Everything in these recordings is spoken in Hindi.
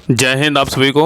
जय हिंद आप सभी को।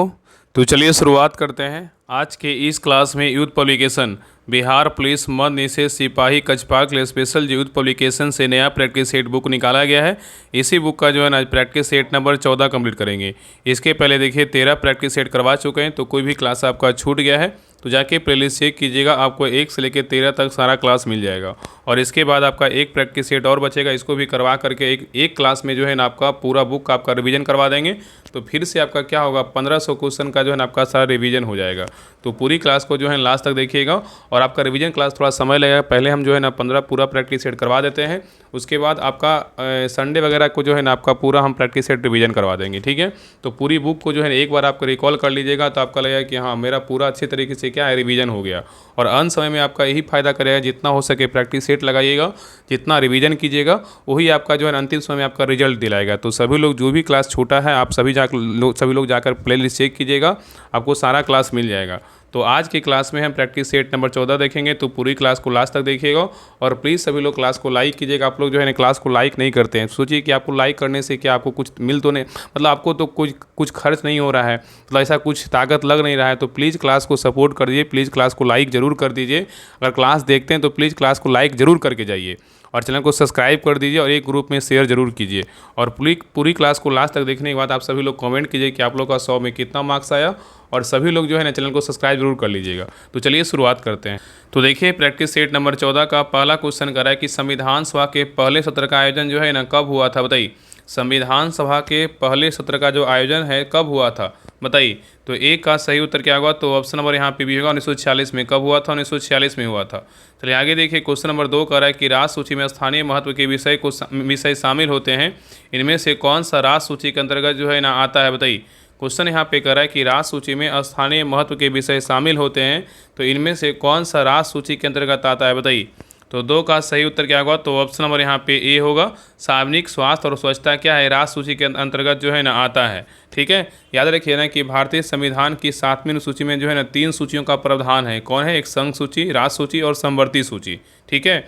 तो चलिए शुरुआत करते हैं आज के इस क्लास में। यूथ पब्लिकेशन बिहार पुलिस मद निषेध सिपाही कचपाल के लिए स्पेशल यूथ पब्लिकेशन से नया प्रैक्टिस सेट बुक निकाला गया है। इसी बुक का जो है ना प्रैक्टिस सेट नंबर 14 कंप्लीट करेंगे। इसके पहले देखिए 13 प्रैक्टिस सेट करवा चुके हैं, तो कोई भी क्लास आपका छूट गया है तो जाके प्लेलिस्ट चेक कीजिएगा, आपको 1 से लेकर 13 तक सारा क्लास मिल जाएगा। और इसके बाद आपका एक प्रैक्टिस सेट और बचेगा, इसको भी करवा करके एक क्लास में जो है ना आपका पूरा बुक आपका रिवीजन करवा देंगे। तो फिर से आपका क्या होगा, 1500 क्वेश्चन का जो है ना आपका सारा रिवीजन हो जाएगा। तो पूरी क्लास को जो है लास्ट तक देखिएगा और आपका रिवीजन क्लास थोड़ा समय लगेगा। पहले हम जो है ना 15 पूरा प्रैक्टिस सेट करवा देते हैं, उसके बाद आपका संडे वगैरह को जो है ना आपका पूरा हम प्रैक्टिस सेट रिवीजन करवा देंगे। ठीक है, तो पूरी बुक को जो है एक बार आपको रिकॉल कर लीजिएगा, तो आपका लगेगा कि हाँ मेरा पूरा अच्छे तरीके से क्या है रिवीजन हो गया। और अंत समय में आपका यही फायदा करेगा, जितना हो सके प्रैक्टिस सेट लगाइएगा, जितना रिवीजन कीजिएगा वही आपका जो है अंतिम समय में आपका रिजल्ट दिलाएगा। तो सभी लोग जो भी क्लास छोटा है आप सभी लोग जाकर प्ले लिस्ट चेक कीजिएगा, आपको सारा क्लास मिल जाएगा। तो आज की क्लास में हम प्रैक्टिस सेट नंबर 14 देखेंगे, तो पूरी क्लास को लास्ट तक देखिएगा। और प्लीज़ सभी लोग क्लास को लाइक कीजिएगा। आप लोग जो है ना क्लास को लाइक नहीं करते हैं, सोचिए कि आपको लाइक करने से क्या आपको कुछ मिल तो नहीं, मतलब आपको तो कुछ खर्च नहीं हो रहा है, मतलब ऐसा कुछ ताकत लग नहीं रहा है। तो प्लीज़ क्लास को सपोर्ट कर दीजिए, प्लीज़ क्लास को लाइक ज़रूर कर दीजिए। अगर क्लास देखते हैं तो प्लीज़ क्लास को लाइक ज़रूर करके जाइए और चैनल को सब्सक्राइब कर दीजिए और एक ग्रुप में शेयर जरूर कीजिए। और पूरी क्लास को लास्ट तक देखने के बाद आप सभी लोग कमेंट कीजिए कि आप लोग का 100 में कितना मार्क्स आया, और सभी लोग जो है ना चैनल को सब्सक्राइब जरूर कर लीजिएगा। तो चलिए शुरुआत करते हैं। तो देखिए प्रैक्टिस सेट नंबर 14 का पहला क्वेश्चन कर रहा है कि संविधान सभा के पहले सत्र का आयोजन जो है ना कब हुआ था, बताइए। संविधान सभा के पहले सत्र का जो आयोजन है कब हुआ था, बताइए। तो एक का सही उत्तर क्या होगा, तो ऑप्शन नंबर यहाँ पे भी होगा 1946 में। कब हुआ था, 1946 में हुआ था। चलिए आगे देखिए क्वेश्चन नंबर 2 कह रहा है कि राष्ट्र सूची में स्थानीय महत्व के विषय शामिल होते हैं, इनमें से कौन सा राष्ट्र सूची के अंतर्गत जो है ना आता है, बताइए। क्वेश्चन यहाँ पे कह रहा है कि राष्ट्र सूची में स्थानीय महत्व के विषय शामिल होते हैं, तो इनमें से कौन सा राष्ट्र सूची के अंतर्गत आता है, बताइए। तो 2 का सही उत्तर क्या होगा, तो ऑप्शन नंबर यहाँ पे ए होगा। सार्वजनिक स्वास्थ्य और स्वच्छता क्या है, राष्ट्र सूची के अंतर्गत जो है ना आता है। ठीक है, याद रखिए ना कि भारतीय संविधान की 7वीं सूची में जो है ना 3 सूचियों का प्रावधान है। कौन है, एक संघ सूची, राज्य सूची और समवर्ती सूची। ठीक है,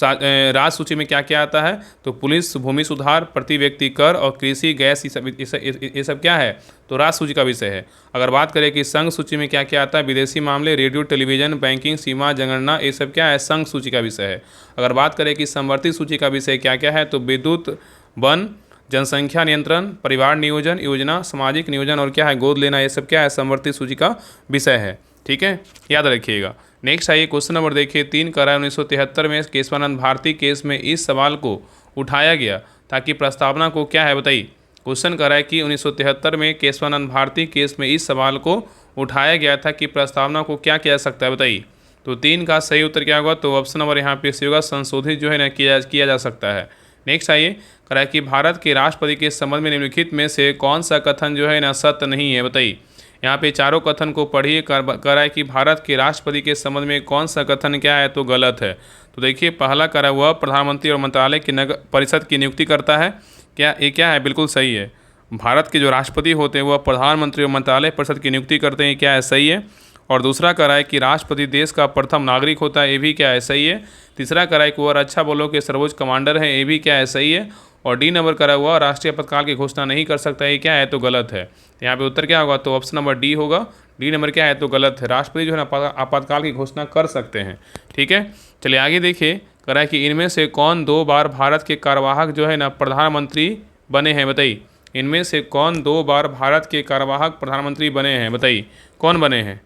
राज्य सूची में क्या क्या आता है, तो पुलिस, भूमि सुधार, प्रति व्यक्ति कर और कृषि, गैस, ये सब क्या है, तो राज्य सूची का विषय है। अगर बात करें कि संघ सूची में क्या क्या आता है, विदेशी मामले, रेडियो टेलीविजन, बैंकिंग, सीमा, जनगणना, ये सब क्या है, संघ सूची का विषय है। अगर बात करें कि समवर्ती सूची का विषय क्या क्या है, तो विद्युत, वन, जनसंख्या नियंत्रण, परिवार नियोजन योजना, सामाजिक नियोजन और क्या है, गोद लेना, ये सब क्या है, समवर्ती सूची का विषय है। ठीक है, याद रखिएगा। नेक्स्ट आइए क्वेश्चन नंबर देखिए 3 कह रहा है 1973 में केशवानंद भारती केस में इस सवाल को उठाया गया ताकि प्रस्तावना को क्या है, बताइए। क्वेश्चन कह रहा है कि 1973 में केशवानंद भारती केस में इस सवाल को उठाया गया था कि प्रस्तावना को क्या किया जा सकता है, बताइए। तो 3 का सही उत्तर क्या होगा, तो ऑप्शन नंबर यहाँ पे सी होगा, संशोधित जो है ना किया जा सकता है। नेक्स्ट आइए कह रहा है कि भारत के राष्ट्रपति के संबंध में निम्नलिखित में से कौन सा कथन जो है ना सत्य नहीं है, बताइए। यहाँ पे चारों कथन को पढ़िए। कह रहा है कि भारत के राष्ट्रपति के संबंध में कौन सा कथन क्या है, तो गलत है। तो देखिए पहला कह रहा है वह प्रधानमंत्री और मंत्रालय की नगर परिषद की नियुक्ति करता है, क्या ये क्या है, बिल्कुल सही है। भारत के जो राष्ट्रपति होते हैं वह प्रधानमंत्री और मंत्रालय परिषद की नियुक्ति करते हैं, क्या है, सही है। और दूसरा कह रहा है कि राष्ट्रपति देश का प्रथम नागरिक होता है, ये भी क्या है, सही है। तीसरा कह रहा है कि वह रक्षा बलों के सर्वोच्च कमांडर हैं, ये भी क्या है, सही है। और डी नंबर कह रहा है वह राष्ट्रीय आपातकाल की घोषणा नहीं कर सकता, ये क्या है, तो गलत है। यहाँ पे उत्तर क्या होगा, तो ऑप्शन नंबर डी होगा। डी नंबर क्या है, तो गलत है। राष्ट्रपति जो है ना आपातकाल की घोषणा कर सकते हैं। ठीक है, चलिए आगे देखिए। कह रहा है कि इनमें से कौन 2 बार भारत के कार्यवाहक जो है ना प्रधानमंत्री बने हैं, बताइए। इनमें से कौन 2 बार भारत के कार्यवाहक प्रधानमंत्री बने हैं, बताइए। कौन बने हैं,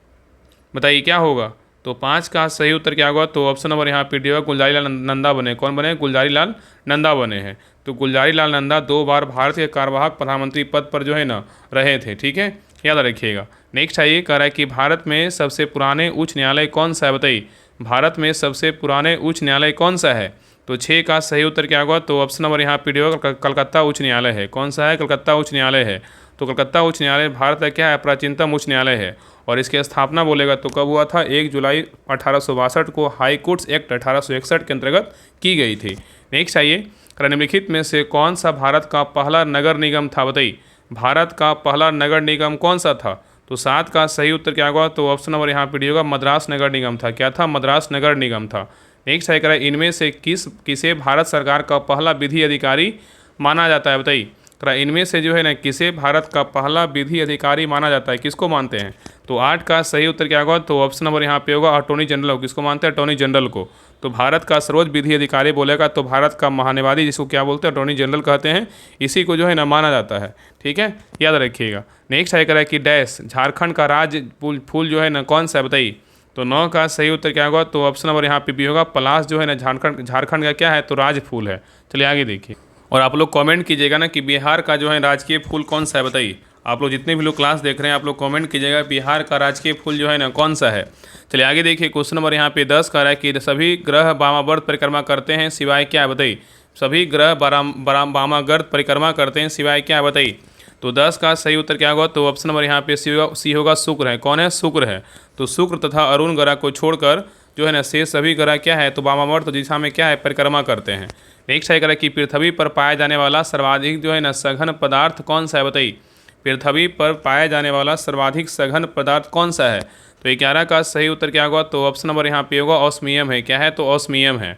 बताइए, क्या होगा। तो 5 का सही उत्तर क्या होगा, तो ऑप्शन नंबर यहाँ पे डी होगा, गुलजारी लाल नंदा बने। कौन बने, गुलजारी लाल नंदा बने हैं। तो गुलजारी लाल नंदा 2 बार भारत के कार्यवाहक प्रधानमंत्री पद पर जो है ना रहे थे। ठीक है, याद रखिएगा। नेक्स्ट आइए कह रहा है कि भारत में सबसे पुराने उच्च न्यायालय कौन सा है, बताइए। भारत में सबसे पुराने उच्च न्यायालय कौन सा है, तो 6 का सही उत्तर क्या होगा, तो ऑप्शन नंबर यहाँ पे डी होगा, कलकत्ता उच्च न्यायालय है। कौन सा है, कलकत्ता उच्च न्यायालय है। तो कलकत्ता उच्च न्यायालय भारत का क्या है, प्राचीनतम उच्च न्यायालय है। और इसकी स्थापना बोलेगा तो कब हुआ था, 1 जुलाई 1862 को हाई कोर्ट्स एक्ट 1861 के अंतर्गत की गई थी। नेक्स्ट आइए, निम्नलिखित में से कौन सा भारत का पहला नगर निगम था, बताइए। भारत का पहला नगर निगम कौन सा था, तो 7 का सही उत्तर क्या होगा, तो ऑप्शन नंबर यहाँ पे डी होगा, मद्रास नगर निगम था। क्या था, मद्रास नगर निगम था। नेक्स्ट आइए, इनमें से किसे भारत सरकार का पहला विधि अधिकारी माना जाता है, बताइए। तो इनमें से जो है ना किसे भारत का पहला विधि अधिकारी माना जाता है, किसको मानते हैं? तो 8 का सही उत्तर क्या होगा? तो ऑप्शन नंबर यहाँ पे होगा अटॉर्नी जनरल को। किसको मानते हैं? अटॉर्नी जनरल को। तो भारत का सर्वोच्च विधि अधिकारी बोलेगा तो भारत का महान्यायवादी, जिसको क्या बोलते हैं? अटॉर्नी जनरल कहते हैं, इसी को जो है ना माना जाता है। ठीक है, याद रखिएगा। नेक्स्ट है करा कि डैश झारखंड का राज फूल जो है ना कौन सा है, बताइए। तो 9 का सही उत्तर क्या होगा? तो ऑप्शन नंबर यहाँ पे भी होगा पलाश जो है ना झारखंड का क्या है? तो राज फूल है। चलिए आगे देखिए, और आप लोग कमेंट कीजिएगा ना कि बिहार का जो है राजकीय फूल कौन सा है, बताइए। आप लोग जितने भी लोग क्लास देख रहे हैं, आप लोग कमेंट कीजिएगा बिहार का राजकीय फूल जो है ना कौन सा है। चलिए आगे देखिए, क्वेश्चन नंबर यहाँ पे 10 का है कि सभी ग्रह वामावर्त परिक्रमा करते हैं सिवाय क्या है, बताइए। सभी ग्रह वामावर्त परिक्रमा करते हैं सिवाय क्या है, बताइए। तो 10 का सही उत्तर क्या होगा? तो ऑप्शन नंबर यहाँ पे सी होगा शुक्र है। कौन है? शुक्र है। तो शुक्र तथा अरुण ग्रह को छोड़कर जो है ना शेष सभी ग्रह क्या है? तो वामावर्त दिशा में क्या है? परिक्रमा करते हैं। नेक्स्ट है कि पृथ्वी पर पाया जाने वाला सर्वाधिक जो है ना सघन पदार्थ कौन सा है, बताइए। पृथ्वी पर पाया जाने वाला सर्वाधिक सघन पदार्थ कौन सा है? तो 11 का सही उत्तर क्या होगा? तो ऑप्शन नंबर यहाँ पे होगा ऑस्मियम है। क्या है? तो ऑस्मियम है।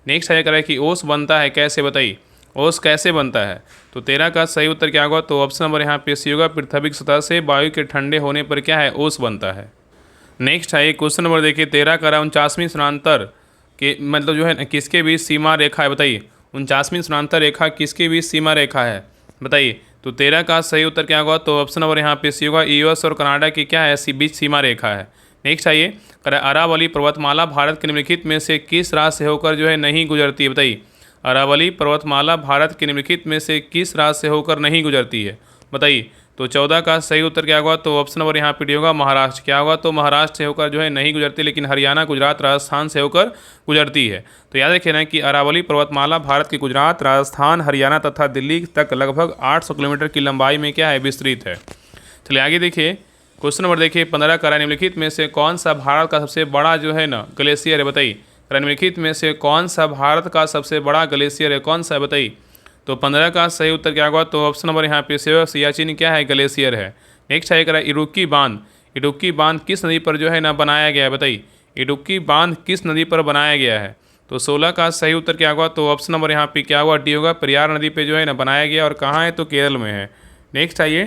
नेक्स्ट है कि ओस बनता है कैसे, बताइए। ओस कैसे बनता है? तो 13 का सही उत्तर क्या होगा? तो ऑप्शन नंबर यहाँ पे सी होगा पृथ्वी की सतह से वायु के ठंडे होने पर क्या है? ओस बनता है। नेक्स्ट है क्वेश्चन नंबर देखिए 13 का 49वीं समानांतर के मतलब जो है किसके बीच सीमा रेखा है, बताइए। 49वीं समानांतर रेखा किसके बीच सीमा रेखा है, बताइए। तो 13 का सही उत्तर क्या होगा? तो ऑप्शन नंबर यहाँ पे सी होगा यूएस और कनाडा की क्या है? बीच सीमा रेखा है। नेक्स्ट आइए, अरावली पर्वतमाला भारत के निम्नलिखित में से किस राज्य से होकर जो है नहीं गुजरती है, बताइए। अरावली पर्वतमाला भारत के निम्नलिखित में से किस राज्य से होकर नहीं गुजरती है, बताइए। तो 14 का सही उत्तर क्या होगा? तो ऑप्शन नंबर यहाँ पे डी होगा महाराष्ट्र। क्या होगा? तो महाराष्ट्र से होकर जो है नहीं गुजरती, लेकिन हरियाणा, गुजरात, राजस्थान से होकर गुजरती है। तो याद रखिए ना कि अरावली पर्वतमाला भारत के गुजरात, राजस्थान, हरियाणा तथा दिल्ली तक लगभग 800 किलोमीटर की लंबाई में क्या है? विस्तृत है। चलिए आगे देखिए, क्वेश्चन नंबर देखिए 15 का निम्नलिखित में से कौन सा भारत का सबसे बड़ा जो है ना ग्लेशियर है, बताइए। निम्नलिखित में से कौन सा भारत का सबसे बड़ा ग्लेशियर है, कौन सा है, बताइए। तो 15 का सही उत्तर क्या होगा? तो ऑप्शन नंबर यहाँ पे सियाचिन क्या है? ग्लेशियर है। नेक्स्ट है करा इडुक्की बांध। इडुक्की बांध किस नदी पर जो है ना बनाया गया है, बताइए। इडुक्की बांध किस नदी पर बनाया गया है? तो 16 का सही उत्तर क्या होगा? तो ऑप्शन नंबर यहाँ पे क्या होगा? डी होगा पेरियार नदी पे जो है ना बनाया गया, और कहाँ है? तो केरल में है। नेक्स्ट आइए,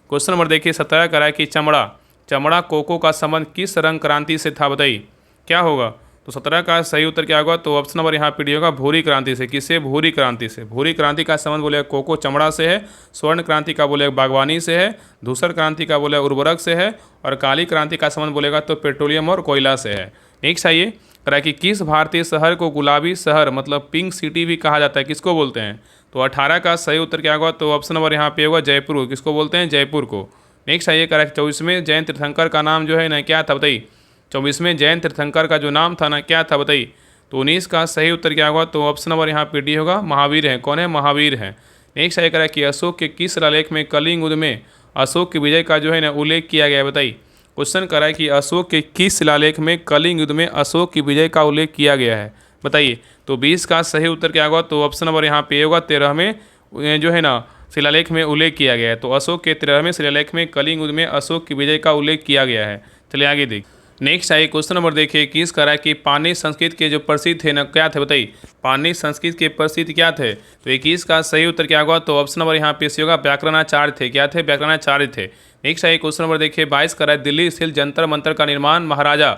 क्वेश्चन नंबर देखिए 17 का है कि चमड़ा कोको का संबंध किस रंग क्रांति से था, बताइए। क्या होगा? तो 17 का सही उत्तर क्या होगा? तो ऑप्शन नंबर यहाँ पे डी होगा भूरी क्रांति से। किससे? भूरी क्रांति से। भूरी क्रांति का संबंध बोले कोको चमड़ा से है, स्वर्ण क्रांति का बोले बागवानी से है, धूसर क्रांति का बोले उर्वरक से है, और काली क्रांति का संबंध बोलेगा तो पेट्रोलियम और कोयला से है। नेक्स्ट आइए कि किस भारतीय शहर को गुलाबी शहर मतलब पिंक सिटी भी कहा जाता है, किसको बोलते हैं? तो 18 का सही उत्तर क्या होगा? तो ऑप्शन नंबर यहाँ पे होगा जयपुर को। किसको बोलते हैं? जयपुर को। नेक्स्ट आइए 24वें जैन तीर्थंकर का नाम जो है ना क्या था, बताइए। 24वें जैन तीर्थंकर का जो नाम था ना क्या था, बताइए। तो 19 का सही उत्तर क्या होगा? तो ऑप्शन नंबर यहाँ पे डी होगा महावीर है। कौन है? महावीर है। नेक्स्ट आइए करा कि अशोक के किस शिलालेख में कलिंग युद्ध में अशोक की विजय का जो है ना उल्लेख किया गया है, बताइए। क्वेश्चन करा है कि अशोक के किस शिलालेख में कलिंग युद्ध में अशोक की विजय का उल्लेख किया गया है, बताइए। तो 20 का सही उत्तर क्या होगा? तो ऑप्शन नंबर यहाँ पे होगा 13वें जो है ना शिलालेख में उल्लेख किया गया है। तो अशोक के 13वें शिलालेख में कलिंग युद्ध में अशोक की विजय का उल्लेख किया गया है। चलिए आगे देख। नेक्स्ट आइए क्वेश्चन नंबर देखिए 21 का है कि पाणिनि संस्कृत के जो प्रसिद्ध थे ना क्या थे, बताइए। पाणिनि संस्कृत के प्रसिद्ध क्या थे? तो 21 का सही उत्तर क्या होगा? तो ऑप्शन नंबर यहाँ पे सी होगा व्याकरणाचार्य थे। क्या थे? व्याकरणाचार्य थे। नेक्स्ट आइए क्वेश्चन नंबर देखिए 22 का है दिल्ली स्थित जंतर मंतर का निर्माण महाराजा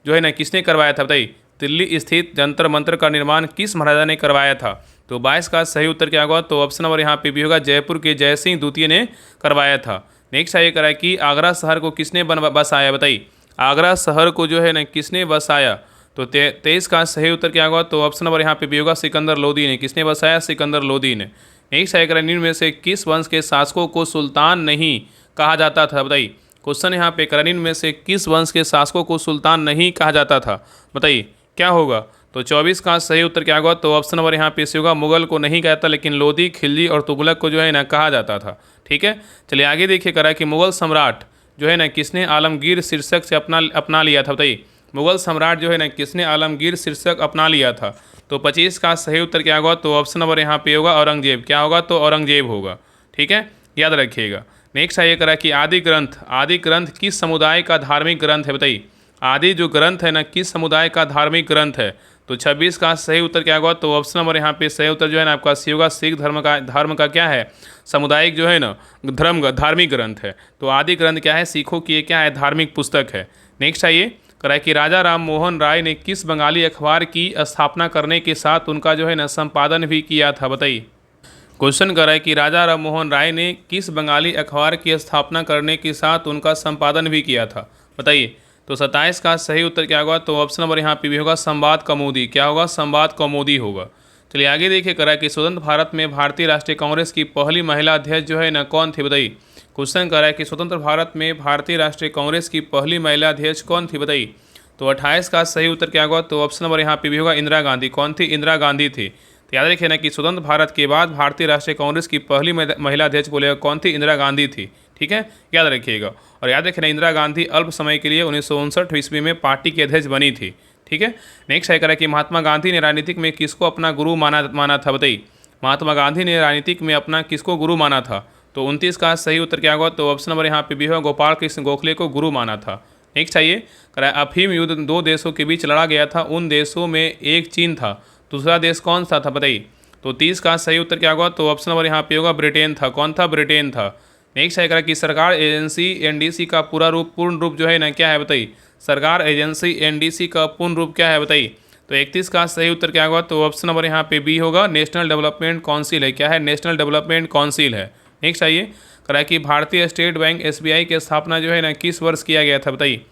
जो है ना किसने करवाया था, बताइए। दिल्ली स्थित जंतर मंतर का निर्माण किस महाराजा ने करवाया था? तो 22 का सही उत्तर क्या होगा? तो ऑप्शन नंबर यहाँ पे भी होगा जयपुर के जय सिंह द्वितीय ने करवाया था। नेक्स्ट आइए करा कि आगरा शहर को किसने बसाया, बताइए। आगरा शहर को जो है ना किसने बसाया? तो 23 का सही उत्तर क्या होगा? तो ऑप्शन नंबर यहाँ पे भी होगा सिकंदर लोदी ने। किसने बसाया? सिकंदर लोदी ने। नेक्स्ट आइए निम्न में से किस वंश के शासकों को सुल्तान नहीं कहा जाता था, बताइए। क्वेश्चन यहाँ पे निम्न में से किस वंश के शासकों को सुल्तान नहीं कहा जाता था, बताइए। क्या होगा? तो 24 का सही उत्तर क्या होगा? तो ऑप्शन नंबर यहाँ पे होगा मुगल को नहीं कहता, लेकिन लोदी, खिलजी और तुगलक को जो है ना कहा जाता था। ठीक है, चलिए आगे देखिए करा कि मुगल सम्राट जो है ना किसने आलमगीर शीर्षक से अपना लिया था, बताइए। मुगल सम्राट जो है ना किसने आलमगीर शीर्षक अपना लिया था? तो 25 का सही उत्तर क्या होगा? तो ऑप्शन नंबर यहाँ पे होगा औरंगजेब। क्या होगा? तो औरंगजेब होगा। ठीक है, याद रखिएगा। नेक्स्ट आइए करा कि आदि ग्रंथ किस समुदाय का धार्मिक ग्रंथ है, बताइए। आदि जो ग्रंथ है ना किस समुदाय का धार्मिक ग्रंथ है। तो 26 का सही उत्तर क्या होगा, तो ऑप्शन नंबर यहाँ पे सही उत्तर जो है ना आपका सी होगा, सिख धर्म का क्या है, सामुदायिक जो है ना धार्मिक ग्रंथ है। तो आदि ग्रंथ क्या है, सिखों की ये क्या है, धार्मिक पुस्तक है। नेक्स्ट आइए, करा कि राजा राम मोहन राय ने किस बंगाली अखबार की स्थापना करने के साथ उनका जो है ना संपादन भी किया था, बताइए। क्वेश्चन कर रहा है कि राजा राम मोहन राय ने किस बंगाली अखबार की स्थापना करने के साथ उनका संपादन भी किया था, बताइए। तो 27 का सही उत्तर क्या होगा, तो ऑप्शन नंबर यहाँ पे भी होगा, संवाद कौमुदी। क्या होगा, संवाद कौमुदी होगा। चलिए आगे देखिए, करा कि स्वतंत्र भारत में भारतीय राष्ट्रीय कांग्रेस की पहली महिला अध्यक्ष जो है ना कौन थी, बताइए। क्वेश्चन कर रहा है कि स्वतंत्र भारत में भारतीय राष्ट्रीय कांग्रेस की पहली महिला अध्यक्ष कौन थी, बताइए। तो 28 का सही उत्तर क्या होगा, तो ऑप्शन नंबर यहाँ पे भी होगा, इंदिरा गांधी। कौन थी, इंदिरा गांधी थी। तो याद रखिए ना कि स्वतंत्र भारत के बाद भारतीय राष्ट्रीय कांग्रेस की पहली महिला अध्यक्ष बोलेगा कौन थी, इंदिरा गांधी थी। ठीक है, याद रखिएगा। और याद रखिए ना, इंदिरा गांधी अल्प समय के लिए 1959 ईस्वी में पार्टी की अध्यक्ष बनी थी। ठीक है, नेक्स्ट है करा कि महात्मा गांधी ने राजनीतिक में किसको अपना गुरु माना था, बताइए। महात्मा गांधी ने राजनीतिक में अपना किसको गुरु माना था। तो 29 का सही उत्तर क्या होगा, तो ऑप्शन नंबर यहाँ पे भी होगा, गोपाल कृष्ण गोखले को गुरु माना था। नेक्स्ट आइए, करा अफीम युद्ध दो देशों के बीच लड़ा गया था, उन देशों में एक चीन था, दूसरा देश कौन सा था, बताइए। तो 30 का सही उत्तर क्या होगा, तो ऑप्शन नंबर यहाँ पे होगा, ब्रिटेन था। कौन था, ब्रिटेन था। नेक्स्ट है करा कि सरकार एजेंसी एनडीसी का पूर्ण रूप जो है ना क्या है, बताइए। सरकार एजेंसी एनडीसी का पूर्ण रूप क्या है, बताइए। तो 31 का सही उत्तर क्या होगा, तो ऑप्शन नंबर यहाँ पे बी होगा, नेशनल डेवलपमेंट काउंसिल है। क्या है, नेशनल डेवलपमेंट काउंसिल है। नेक्स्ट आइए, करा कि भारतीय स्टेट बैंक एसबीआई की स्थापना जो है ना किस वर्ष किया गया था, बताइए।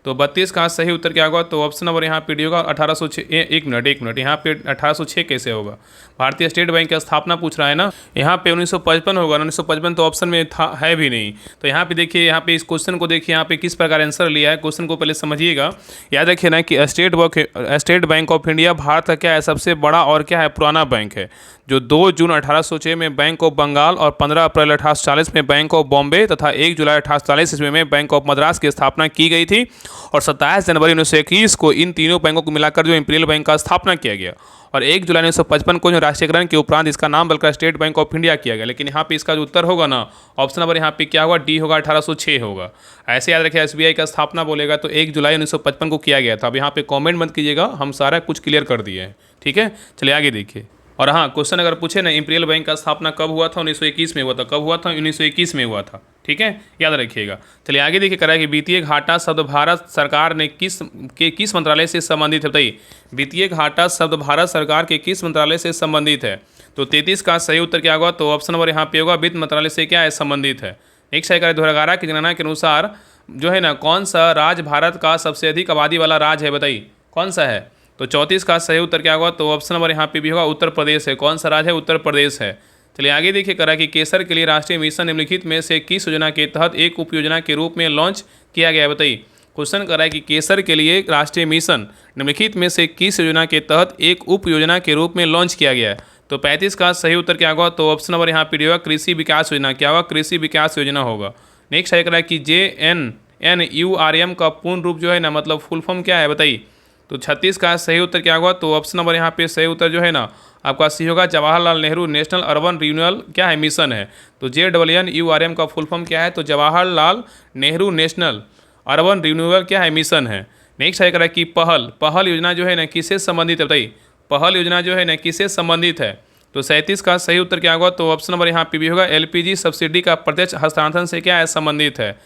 तो 32 का सही उत्तर क्या होगा, तो ऑप्शन नंबर यहाँ पे डी होगा, 1806। एक मिनट यहाँ पे 1806 कैसे होगा, भारतीय स्टेट बैंक की स्थापना पूछ रहा है ना, यहाँ पे 1955 होगा। 1955 तो ऑप्शन में था, है भी नहीं। तो यहाँ पे देखिए, यहाँ पे इस क्वेश्चन को देखिए, यहाँ पे किस प्रकार आंसर लिया है, क्वेश्चन को पहले समझिएगा। याद रखिए ना कि state bank of India Bharat का क्या है, सबसे बड़ा और क्या है, पुराना बैंक है, जो 2 जून 1806 में बैंक ऑफ बंगाल और 15 अप्रैल 1840 में बैंक ऑफ बॉम्बे तथा 1 जुलाई 1840 ईस्वी में बैंक ऑफ मद्रास की स्थापना की गई थी। और 27 जनवरी 1921 को इन तीनों बैंकों को मिलाकर जो इंपीरियल बैंक का स्थापना किया गया। और 1 जुलाई 1955 को जो राष्ट्रीयकरण के उपरांत इसका नाम बदलकर स्टेट बैंक ऑफ इंडिया किया गया। लेकिन यहाँ पे इसका जो उत्तर होगा ना, ऑप्शन नंबर यहाँ पे क्या होगा, डी होगा, 1806 होगा। ऐसे याद रखिए, एसबीआई का स्थापना बोलेगा तो 1 जुलाई 1955 को किया गया था। अब यहाँ पे कॉमेंट मत कीजिएगा, हम सारा कुछ क्लियर कर दिए हैं। ठीक है, चलिए आगे देखिए। और हाँ, क्वेश्चन अगर पूछे ना, इंपीरियल बैंक का स्थापना कब हुआ था, 1921 में हुआ था। कब हुआ था, 1921 में हुआ था। ठीक है, याद रखिएगा। चलिए आगे देखिए, करा कि वित्तीय घाटा शब्द भारत सरकार ने किस मंत्रालय से संबंधित है, बताइए। वित्तीय घाटा शब्द भारत सरकार के किस मंत्रालय से संबंधित है। तो 33 का सही उत्तर क्या होगा, तो ऑप्शन नंबर यहाँ पे होगा, वित्त मंत्रालय से क्या है, संबंधित है। नेक्स्ट है, 2011 की जनगणना के अनुसार जो है ना कौन सा राज्य भारत का सबसे अधिक आबादी वाला राज्य है, बताइए। कौन सा है। तो 34 का सही उत्तर क्या होगा, तो ऑप्शन नंबर यहाँ पे भी होगा, उत्तर प्रदेश है। कौन सा राज्य है, उत्तर प्रदेश है। चलिए आगे देखिए, करा कि केसर के लिए राष्ट्रीय मिशन निम्नलिखित में से किस योजना के तहत एक उपयोजना के रूप में लॉन्च किया गया है, बताइए। क्वेश्चन करा है कि केसर के लिए राष्ट्रीय मिशन निम्नलिखित में से किस योजना के तहत एक उप योजना के रूप में लॉन्च किया गया है। तो 35 का सही उत्तर क्या होगा, तो ऑप्शन नंबर यहाँ पे होगा, कृषि विकास योजना। क्या होगा, कृषि विकास योजना होगा। नेक्स्ट है करा कि JNNURM का पूर्ण रूप जो है ना, मतलब फुल फॉर्म क्या है, बताइए। तो 36 का सही उत्तर क्या होगा, तो ऑप्शन नंबर यहाँ पे सही उत्तर जो है ना आपका सी होगा, Jawaharlal Nehru national urban renewal क्या है, मिशन है। तो JNNURM का फुल फॉर्म क्या है, तो Jawaharlal Nehru national urban renewal क्या है, मिशन है। नेक्स्ट है करा कि पहल योजना जो है ना किससे संबंधित है, बताइए। पहल योजना जो है ना किससे संबंधित है। तो 37 का सही उत्तर क्या होगा, तो ऑप्शन नंबर यहाँ पे भी होगा, LPG सब्सिडी का प्रत्यक्ष हस्तांतरण से क्या है, संबंधित है।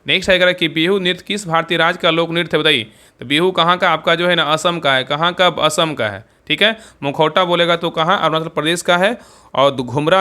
नेक्स्ट है कि बिहू नृत्य किस भारतीय राज्य का लोक नृत्य है, बताइए। तो बिहू कहाँ का आपका जो है ना, असम का है। कहाँ का, असम का है। ठीक है, मुखौटा बोलेगा तो कहाँ, अरुणाचल प्रदेश का है। और